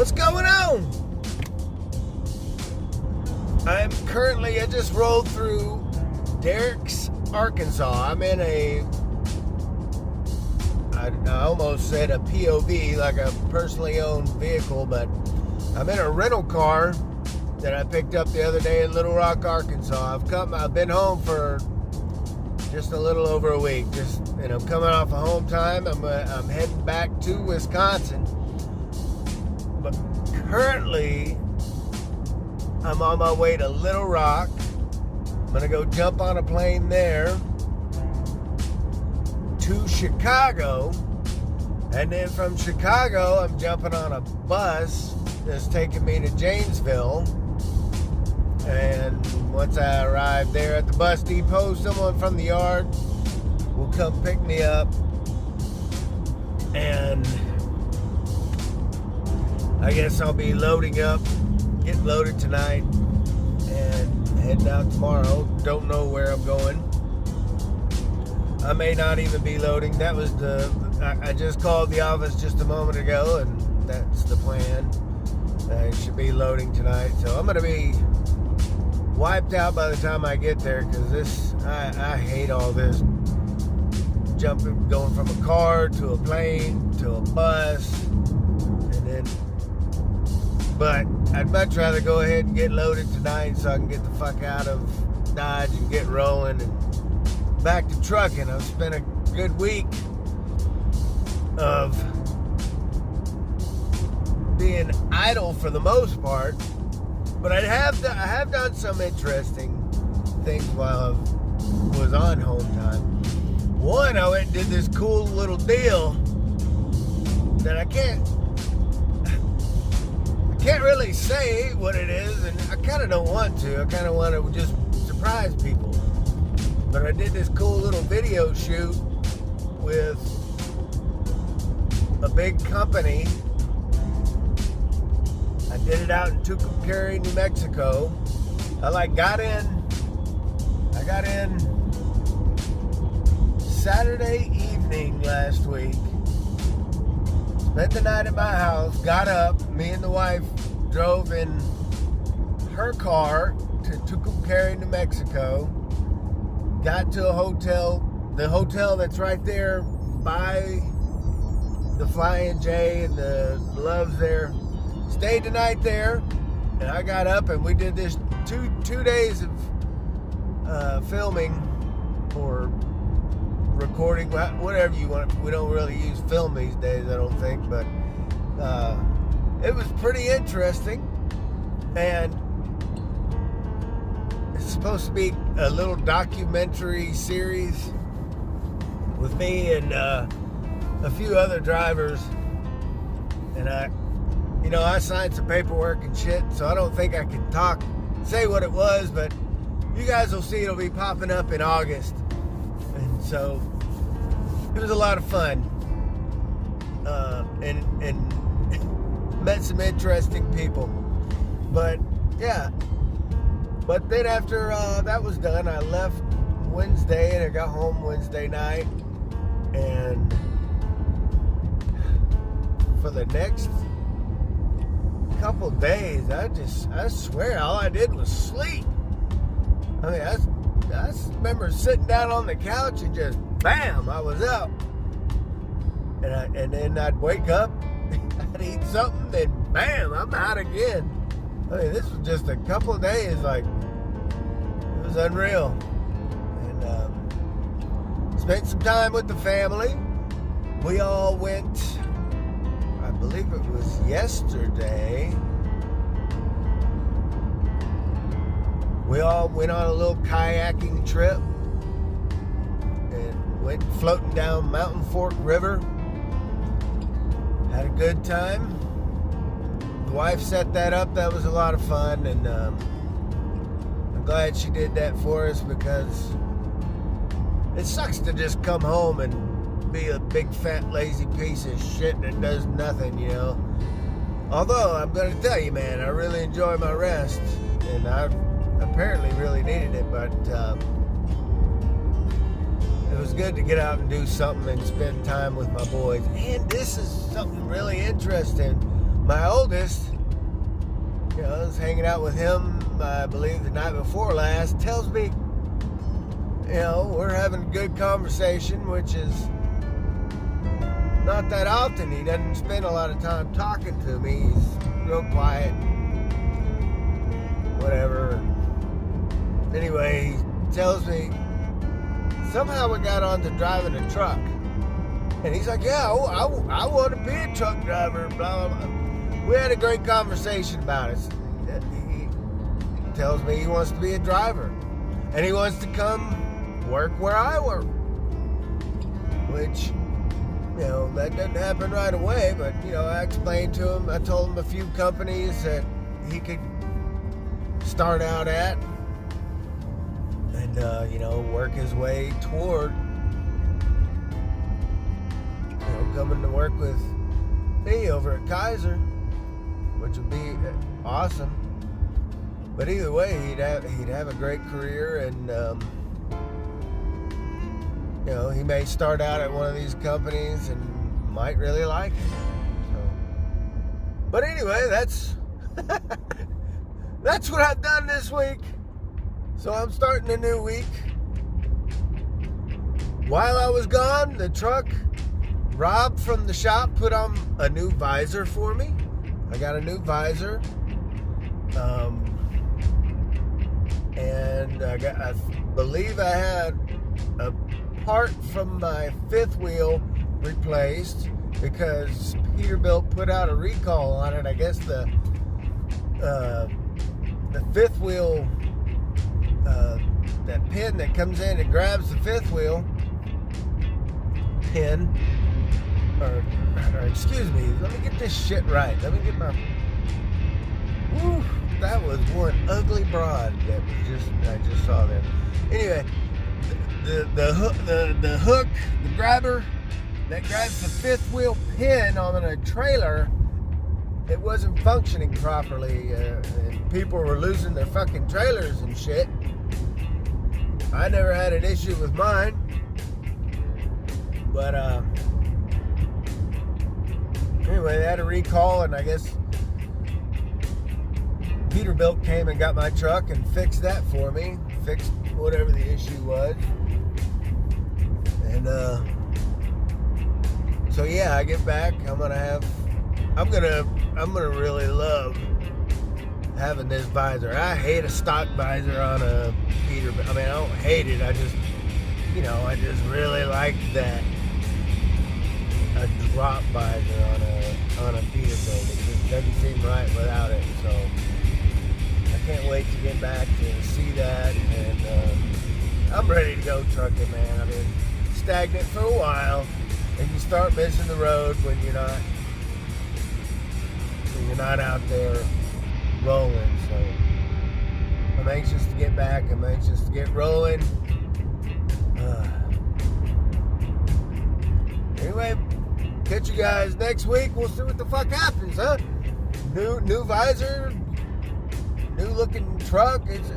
What's going on? I just rolled through Derrick's, Arkansas. I'm in I almost said a POV, like a personally owned vehicle, but I'm in a rental car that I picked up the other day in Little Rock, Arkansas. I've been home for just a little over a week. I'm coming off of home time. I'm heading back to Wisconsin. But currently, I'm on my way to Little Rock. I'm going to go jump on a plane there to Chicago. And then from Chicago, I'm jumping on a bus that's taking me to Janesville. And once I arrive there at the bus depot, someone from the yard will come pick me up. And I guess I'll be loading up, getting loaded tonight, and heading out tomorrow. Don't know where I'm going. I may not even be loading. I just called the office just a moment ago, and that's the plan. I should be loading tonight. So I'm going to be wiped out by the time I get there, because I hate all this jumping, going from a car to a plane to a bus, but I'd much rather go ahead and get loaded tonight so I can get the fuck out of Dodge and get rolling and back to trucking. I've spent a good week of being idle for the most part, but I have done some interesting things while I was on home time. One, I went and did this cool little deal that I can't really say what it is, and I kind of don't want to. I kind of want to just surprise people. But I did this cool little video shoot with a big company. I did it out in Tucumcari, New Mexico. I got in Saturday evening last week. Spent the night at my house, got up, me and the wife drove in her car to Tucumcari, New Mexico, got to a hotel, the hotel that's right there by the Flying J and the Loves there. Stayed the night there, and I got up and we did this two days of filming or recording, whatever you want. We don't really use film these days, I don't think, but it was pretty interesting. And it's supposed to be a little documentary series with me and a few other drivers. And I signed some paperwork and shit, so I don't think I can say what it was, but you guys will see it'll be popping up in August. And so it was a lot of fun, and met some interesting people. But yeah, but then after that was done, I left Wednesday and I got home Wednesday night, and for the next couple days, I swear all I did was sleep. I mean, I remember sitting down on the couch and just bam, I was up. And then I'd wake up, I'd eat something, then bam, I'm out again. I mean, this was just a couple of days, like, it was unreal. And spent some time with the family. We all went, I believe it was yesterday, we all went on a little kayaking trip and went floating down Mountain Fork River. Had a good time. The wife set that up. That was a lot of fun, and I'm glad she did that for us, because it sucks to just come home and be a big fat lazy piece of shit that does nothing, you know. Although I'm gonna tell you, man, I really enjoy my rest, and I apparently really needed it, but it was good to get out and do something and spend time with my boys. And this is something really interesting. my oldest, I was hanging out with him, I believe the night before last, tells me, we're having a good conversation, which is not that often. He doesn't spend a lot of time talking to me. He's real quiet. Whatever. Anyway, he tells me somehow we got on to driving a truck. And he's like, yeah, I want to be a truck driver, blah, blah, blah. We had a great conversation about it. He tells me he wants to be a driver. And he wants to come work where I work. Which, that doesn't happen right away. But, I explained to him, I told him a few companies that he could start out at. And, work his way toward coming to work with me over at Kaiser, which would be awesome. But either way, he'd have a great career, and he may start out at one of these companies and might really like it. So, but anyway, that's that's what I've done this week. So I'm starting a new week. While I was gone, the truck, Rob from the shop put on a new visor for me. I got a new visor. And I believe I had a part from my fifth wheel replaced because Peterbilt put out a recall on it. I guess the fifth wheel, that pin that comes in and grabs the fifth wheel pin, or excuse me, let me get this shit right. Let me get my, whew, that was one ugly broad that I just saw there. Anyway, the hook, the grabber that grabs the fifth wheel pin on a trailer, it wasn't functioning properly, and people were losing their fucking trailers and shit. I never had an issue with mine, but anyway, they had a recall, and I guess Peterbilt came and got my truck and fixed that for me, fixed whatever the issue was. And so yeah, I get back, I'm gonna really love having this visor. I hate a stock visor on a Peterbilt. I mean, I don't hate it, I just really like that, a drop visor on a Peterbilt. It just doesn't seem right without it. So I can't wait to get back to see that, and I'm ready to go trucking, man. I've been stagnant for a while, and you start missing the road when you're not out there rolling. So I'm anxious to get back. I'm anxious to get rolling. Anyway, catch you guys next week. We'll see what the fuck happens, huh? New visor, new looking truck. It's